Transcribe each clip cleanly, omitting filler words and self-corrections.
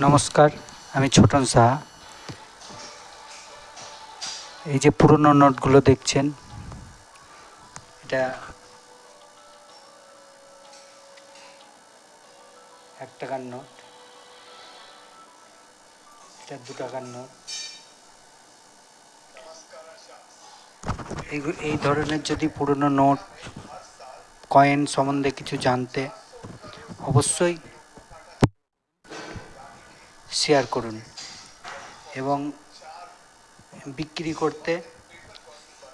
নমস্কার, আমি ছোটন সাহা। এই যে পুরনো নোটগুলো দেখছেন, এটা 1 টাকার নোট, এটা 2 টাকার নোট। এই ধরনের যদি পুরনো নোট, কয়েন সম্বন্ধে কিছু জানতে অবশ্যই শেয়ার করুন। এবং বিক্রি করতে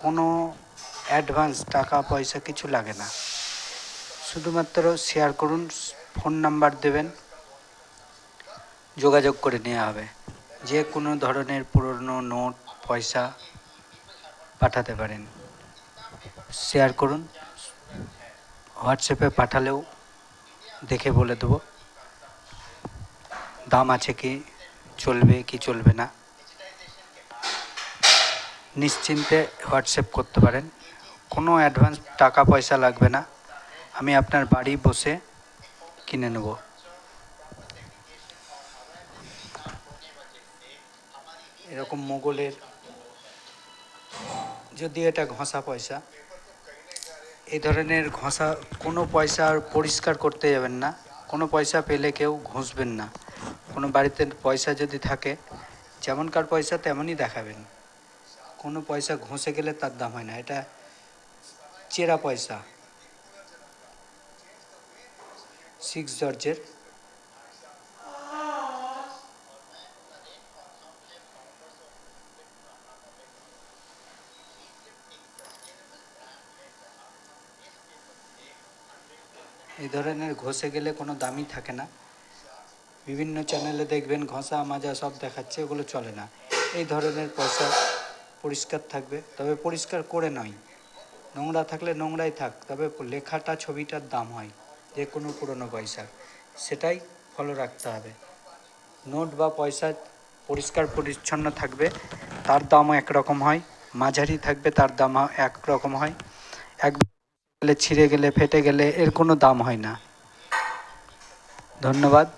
কোনো অ্যাডভান্স টাকা পয়সা কিছু লাগে না, শুধুমাত্র শেয়ার করুন, ফোন নাম্বার দেবেন, যোগাযোগ করে নেওয়া হবে। যে কোনো ধরনের পুরনো নোট পয়সা পাঠাতে পারেন। শেয়ার করুন, হোয়াটসঅ্যাপে পাঠালেও দেখে বলে দেবো দাম আছে কি, চলবে কি চলবে না। নিশ্চিন্তে হোয়াটসঅ্যাপ করতে পারেন, কোনো অ্যাডভান্স টাকা পয়সা লাগবে না, আমি আপনার বাড়ি বসে কিনে নেব। এরকম মোগলের, যদি এটা ঘষা পয়সা, এই ধরনের ঘষা কোনো পয়সা আর পরিষ্কার করতে যাবেন না, কোনো পয়সা পেলে কেউ ঘষবেন না। কোনো বাড়িতে পয়সা যদি থাকে, যেমনকার পয়সা তেমনই দেখাবেন, কোনো পয়সা ঘষে গেলে তার দাম হয় না। এটা চেরা পয়সা, 6 জর্জের। এই ধরনের ঘষে গেলে কোনো দামই থাকে না। বিভিন্ন চ্যানেলে দেখবেন ঘষা মাজা সব দেখাচ্ছে, ওগুলো চলে না। এই ধরনের পয়সা পরিষ্কার থাকবে, তবে পরিষ্কার করে নয়, নোংরা থাকলে নোংরাই থাক, তবে লেখাটা ছবিটার দাম হয় যে কোনো পুরনো পয়সার, সেটাই ফলো রাখতে হবে। নোট বা পয়সা পরিষ্কার পরিচ্ছন্ন থাকবে, তার দামও একরকম হয়, মাঝারি থাকবে তার দাম একরকম হয়, একবার ছিঁড়ে গেলে ফেটে গেলে এর কোনো দাম হয় না। ধন্যবাদ।